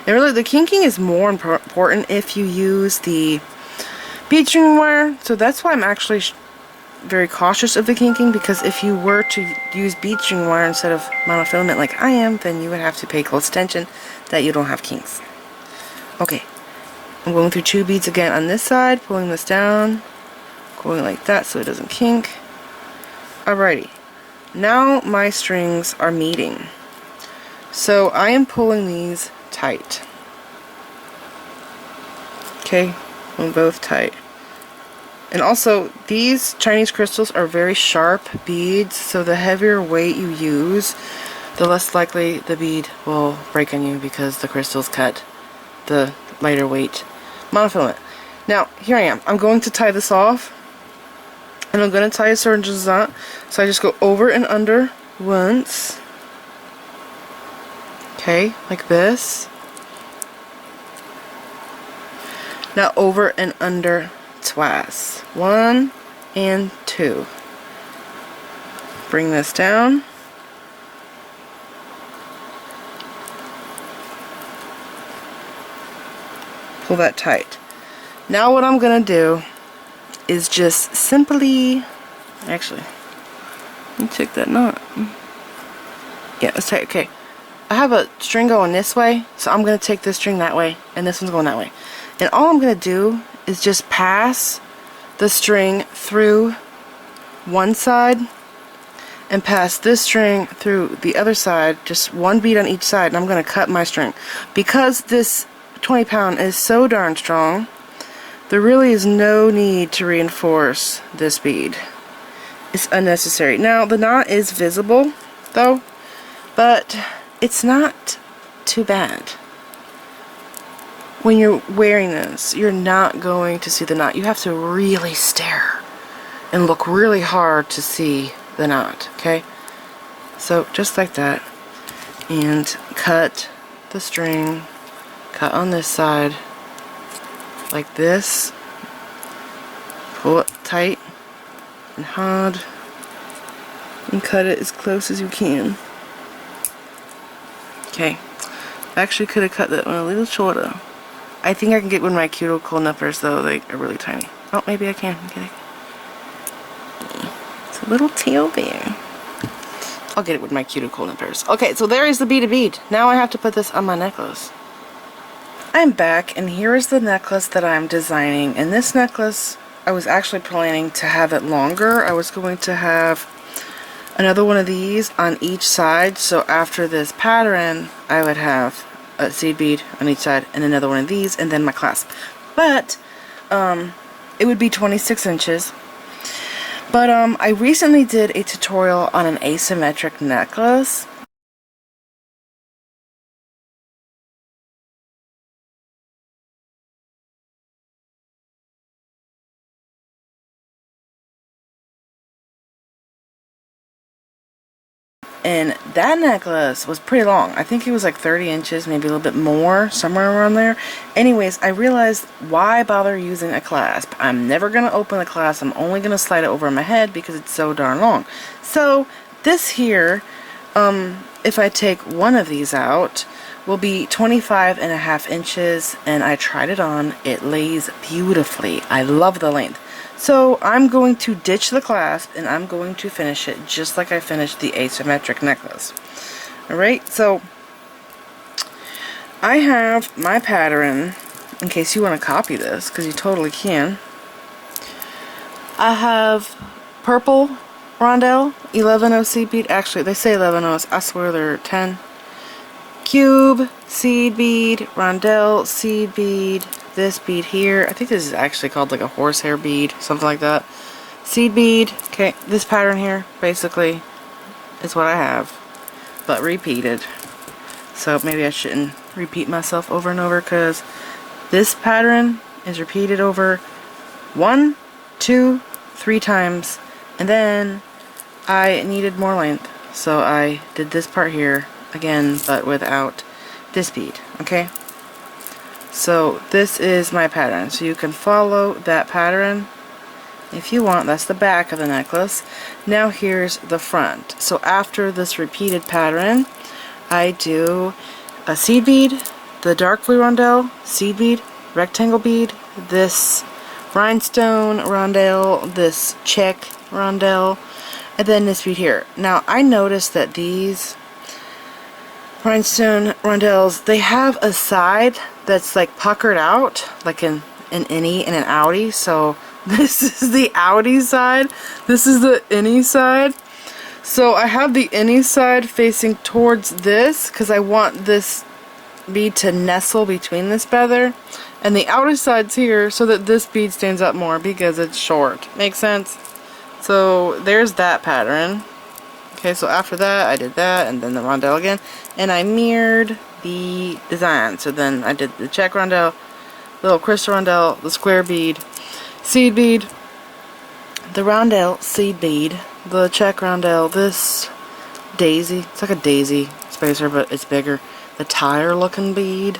And really, the kinking is more important if you use the bead string wire. So that's why I'm actually very cautious of the kinking, because if you were to use bead string wire instead of monofilament like I am, then you would have to pay close attention that you don't have kinks. Okay, I'm going through 2 beads again on this side, pulling this down, going like that so it doesn't kink. Alrighty, now my strings are meeting. So I am pulling these tight. Okay, pulling both tight. And also, these Chinese crystals are very sharp beads, so the heavier weight you use, the less likely the bead will break on you, because the crystals cut the lighter weight monofilament. Now, here I am. I'm going to tie this off, and I'm going to tie a certain knot. So I just go over and under once. Okay, like this. Now over and under twice. 1 and 2. Bring this down. Pull that tight. Now what I'm going to do is just simply, actually, let me take that knot. Yeah, let's take, okay. I have a string going this way, so I'm going to take this string that way, and this one's going that way. And all I'm going to do is just pass the string through one side and pass this string through the other side, just 1 bead on each side, and I'm going to cut my string. Because this 20 pound is so darn strong, there really is no need to reinforce this bead. It's unnecessary. Now the knot is visible though, but it's not too bad. When you're wearing this, you're not going to see the knot. You have to really stare and look really hard to see the knot, okay? So just like that, and cut the string, cut on this side like this, pull it tight and hard, and cut it as close as you can. Okay, I actually could have cut that one a little shorter. I think I can get one of my cuticle nippers though, they are really tiny. Oh, maybe I can. Okay. It's a little tail there. I'll get it with my cuticle nippers. Okay, so there is the beaded bead. Now I have to put this on my necklace. I'm back, and here is the necklace that I'm designing. And this necklace, I was actually planning to have it longer. I was going to have another one of these on each side, so after this pattern I would have a seed bead on each side and another one of these, and then my clasp. But it would be 26 inches. But I recently did a tutorial on an asymmetric necklace. And that necklace was pretty long. I think it was like 30 inches, maybe a little bit more, somewhere around there. Anyways, I realized, why bother using a clasp? I'm never going to open the clasp. I'm only going to slide it over my head because it's so darn long. So this here, if I take one of these out, will be 25.5 inches, and I tried it on. It lays beautifully. I love the length. So I'm going to ditch the clasp, and I'm going to finish it just like I finished the asymmetric necklace. Alright, so I have my pattern, in case you want to copy this, because you totally can. I have purple rondelle, 11 seed bead. Actually, they say 11 O's. I swear they're 10. Cube, seed bead, rondelle, seed bead, this bead here. I think this is actually called like a horsehair bead, something like that. Seed bead. Okay, this pattern here, basically, is what I have, but repeated. So maybe I shouldn't repeat myself over and over, because this pattern is repeated over 1, 2, 3 times, and then I needed more length, so I did this part here again, but without this bead. Okay, so this is my pattern, so you can follow that pattern if you want. That's the back of the necklace. Now here's the front. So after this repeated pattern, I do a seed bead, the dark blue rondelle, seed bead, rectangle bead, this rhinestone rondelle, this check rondelle, and then this bead here. Now I noticed that these rhinestone rondelles, they have a side that's like puckered out, like an innie and an outie. So this is the outie side, this is the innie side. So I have the innie side facing towards this because I want this bead to nestle between this feather, and the outer side's here so that this bead stands up more because it's short. Makes sense? So there's that pattern. Okay, so after that I did that, and then the rondelle again, and I mirrored the design. So then I did the check rondelle, little crystal rondelle, the square bead, seed bead, the rondelle seed bead, the check rondelle, this daisy, it's like a daisy spacer but it's bigger, the tire looking bead,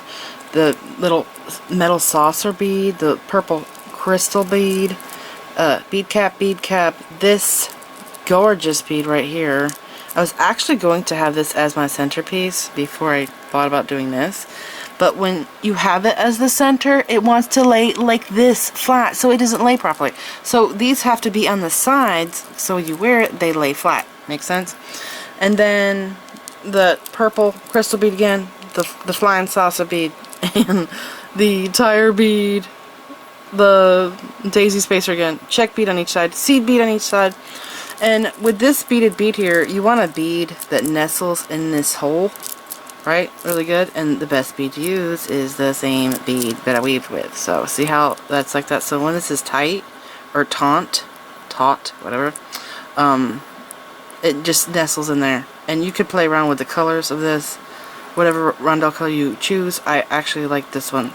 the little metal saucer bead, the purple crystal bead, bead cap, this gorgeous bead right here. I was actually going to have this as my centerpiece before I thought about doing this, but when you have it as the center, it wants to lay like this flat, so it doesn't lay properly. So these have to be on the sides, so when you wear it, they lay flat. Makes sense? And then the purple crystal bead again, the flying saucer bead, and the tire bead, the daisy spacer again, check bead on each side, seed bead on each side. And with this beaded bead here, you want a bead that nestles in this hole, right? Really good. And the best bead to use is the same bead that I weaved with. So see how that's like that? So when this is tight, or taut, whatever, it just nestles in there. And you could play around with the colors of this, whatever rondelle color you choose. I actually like this one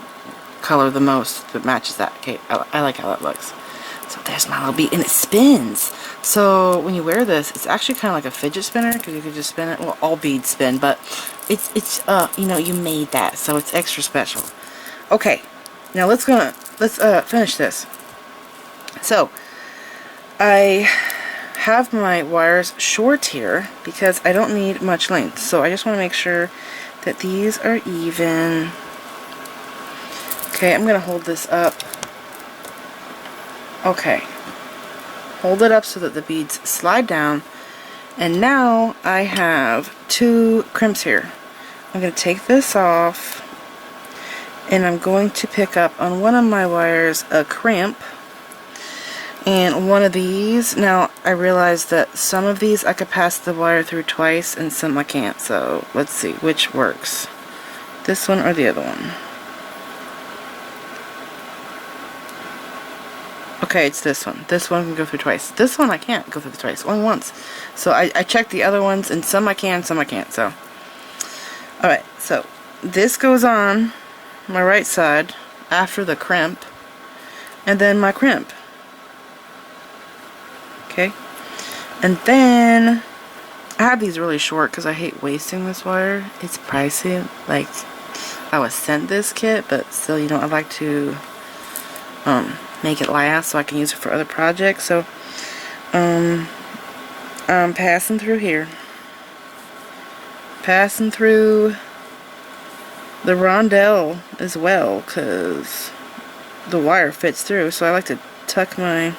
color the most that matches that. Okay, I like how that looks. So there's my little bead, and it spins. So when you wear this, it's actually kind of like a fidget spinner, because you could just spin it. Well, all beads spin, but it's you know, you made that, so it's extra special. Okay, now let's finish this. So I have my wires short here because I don't need much length. So I just want to make sure that these are even. Okay, I'm gonna hold this up. Okay, hold it up so that the beads slide down, and now I have 2 crimps here. I'm going to take this off, and I'm going to pick up on one of my wires a crimp, and one of these. Now I realized that some of these I could pass the wire through twice and some I can't, so let's see which works, this one or the other one. Okay, it's this one. This one can go through twice. This one I can't go through twice, only once. So I checked the other ones, and some I can, some I can't. So, alright, so this goes on my right side after the crimp, and then my crimp. Okay, and then I have these really short because I hate wasting this wire. It's pricey. Like, I was sent this kit, but still, you know, I like to make it last so I can use it for other projects. So I I'm passing through here. Passing through the rondelle as well, because the wire fits through. So I like to tuck my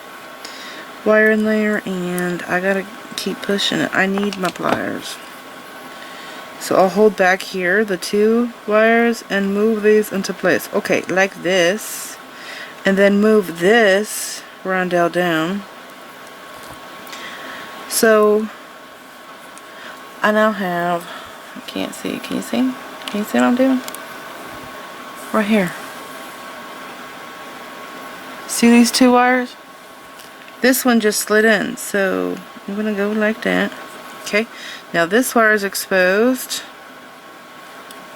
wire in there, and I gotta keep pushing it. I need my pliers. So I'll hold back here the 2 wires and move these into place. Okay, like this. And then move this rondelle down. So I now have, I can't see, can you see? Can you see what I'm doing? Right here. See these 2 wires? This one just slid in, so I'm gonna go like that. Okay, now this wire is exposed,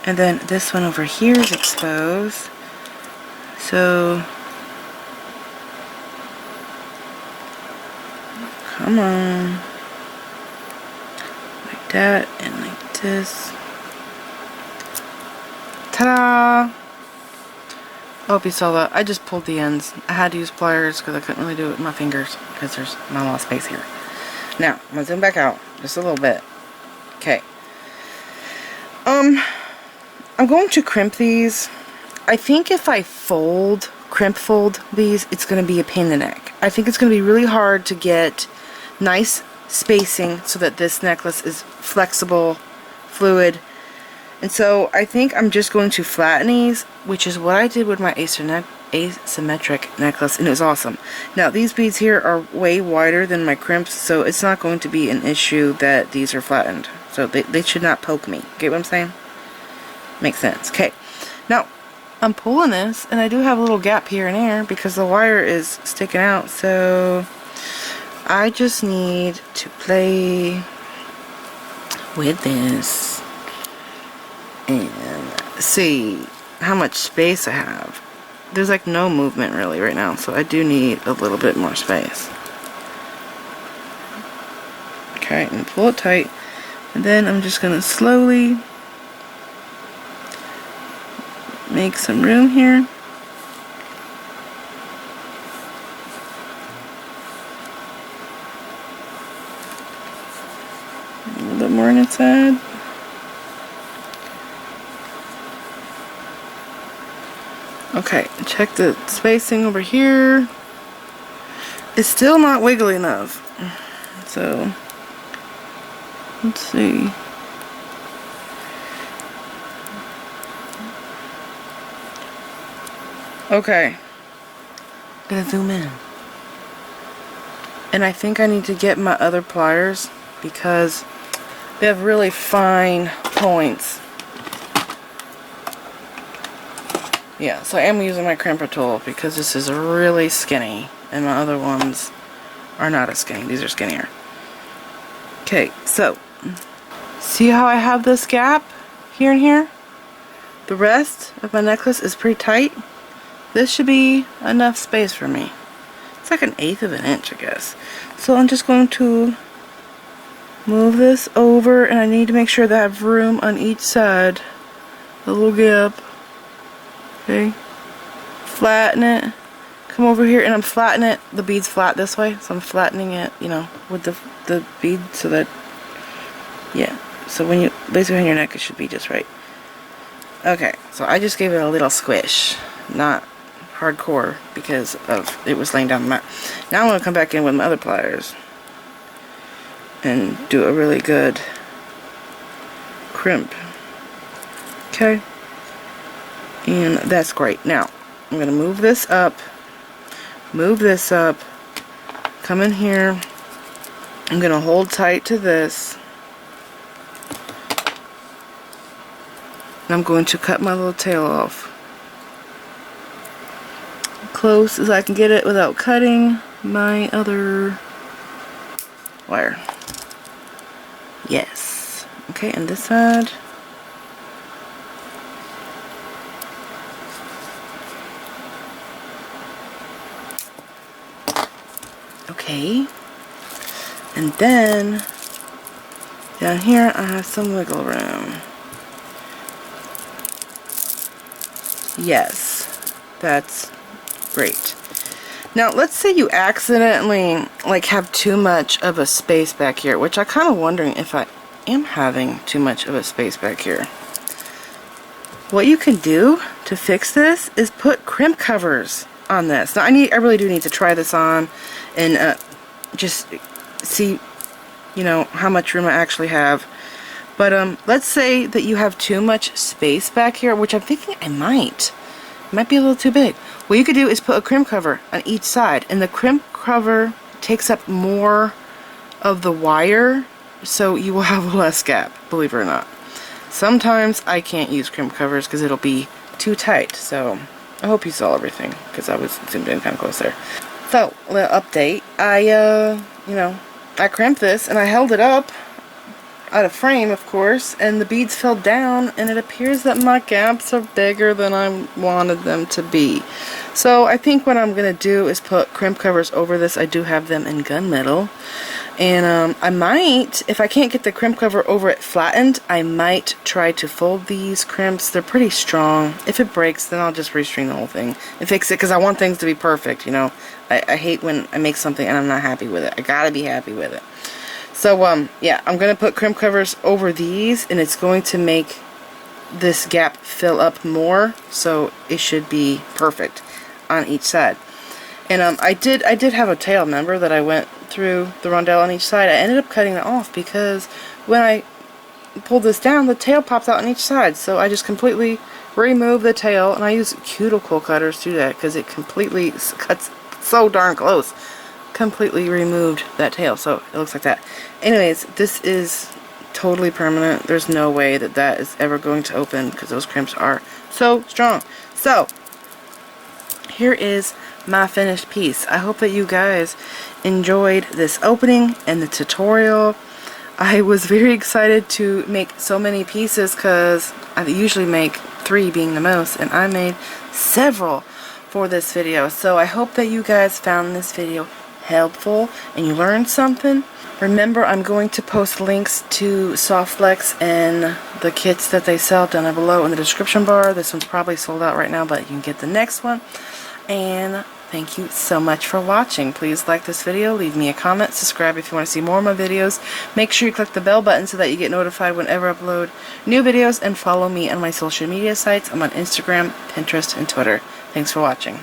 and then this one over here is exposed. So come on, like that and like this. Ta-da! I hope you saw that. I just pulled the ends. I had to use pliers because I couldn't really do it with my fingers because there's not a lot of space here. Now, I'm going to zoom back out just a little bit. Okay. I'm going to crimp these. I think if I crimp fold these, it's going to be a pain in the neck. I think it's going to be really hard to get nice spacing so that this necklace is flexible, fluid. And so I think I'm just going to flatten these, which is what I did with my asymmetric necklace, and it was awesome. Now these beads here are way wider than my crimps, so it's not going to be an issue that these are flattened. So they should not poke me. Get what I'm saying? Makes sense. Okay. Now I'm pulling this, and I do have a little gap here and there because the wire is sticking out, so I just need to play with this and see how much space I have. There's like no movement really right now, so I do need a little bit more space. Okay, and pull it tight, and then I'm just gonna slowly make some room here. A little bit more on its side. Okay, check the spacing over here. It's still not wiggly enough. So, let's see. Okay. I'm gonna zoom in. And I think I need to get my other pliers because they have really fine points. Yeah, so I am using my crimper tool because this is really skinny and my other ones are not as skinny. These are skinnier. Okay, so see how I have this gap here and here? The rest of my necklace is pretty tight. This should be enough space for me. It's like 1/8 of an inch, I guess. So I'm just going to move this over, and I need to make sure that I have room on each side. A little gap. Okay. Flatten it. Come over here, and I'm flattening it. The bead's flat this way, so I'm flattening it, you know, with the bead so that, yeah. So when you place it on your neck, it should be just right. Okay, so I just gave it a little squish. Not hardcore because of it was laying down the mat. Now I'm going to come back in with my other pliers and do a really good crimp. Okay, and that's great. Now I'm going to move this up, come in here. I'm going to hold tight to this, and I'm going to cut my little tail off close as I can get it without cutting my other wire. Yes. Okay, and this side. Okay. And then down here I have some wiggle room. Yes. That's great. Now, let's say you accidentally, like, have too much of a space back here, which I'm kind of wondering if I am having too much of a space back here. What you can do to fix this is put crimp covers on this. Now, I really do need to try this on and just see, you know, how much room I actually have. But let's say that you have too much space back here, which I'm thinking I might. It might be a little too big. What you could do is put a crimp cover on each side, and the crimp cover takes up more of the wire, so you will have less gap, believe it or not. Sometimes I can't use crimp covers because it'll be too tight, so I hope you saw everything, because I was zoomed in kind of close there. So, little update. I crimped this, and I held it up out of frame, of course, and the beads fell down, and it appears that my gaps are bigger than I wanted them to be. So I think what I'm going to do is put crimp covers over this. I do have them in gunmetal, and I might, if I can't get the crimp cover over it flattened, I might try to fold these crimps. They're pretty strong. If it breaks, then I'll just restring the whole thing and fix it, because I want things to be perfect, you know. I hate when I make something and I'm not happy with it. I gotta be happy with it. So, yeah, I'm going to put crimp covers over these, and it's going to make this gap fill up more, so it should be perfect on each side. And I did have a tail, remember, that I went through the rondelle on each side. I ended up cutting it off because when I pulled this down, the tail popped out on each side, so I just completely removed the tail, and I use cuticle cutters to do that because it completely cuts so darn close. Completely removed that tail, so it looks like that. Anyways, this is totally permanent. There's no way that that is ever going to open because those crimps are so strong. So here is my finished piece. I hope that you guys enjoyed this opening and the tutorial. I was very excited to make so many pieces because I usually make 3, being the most, and I made several for this video. So I hope that you guys found this video helpful and you learned something. Remember, I'm going to post links to Softflex and the kits that they sell down below in the description bar. This one's probably sold out right now, but you can get the next one. And thank you so much for watching. Please like this video, leave me a comment, subscribe if you want to see more of my videos. Make sure you click the bell button so that you get notified whenever I upload new videos, and follow me on my social media sites. I'm on Instagram, Pinterest, and Twitter. Thanks for watching.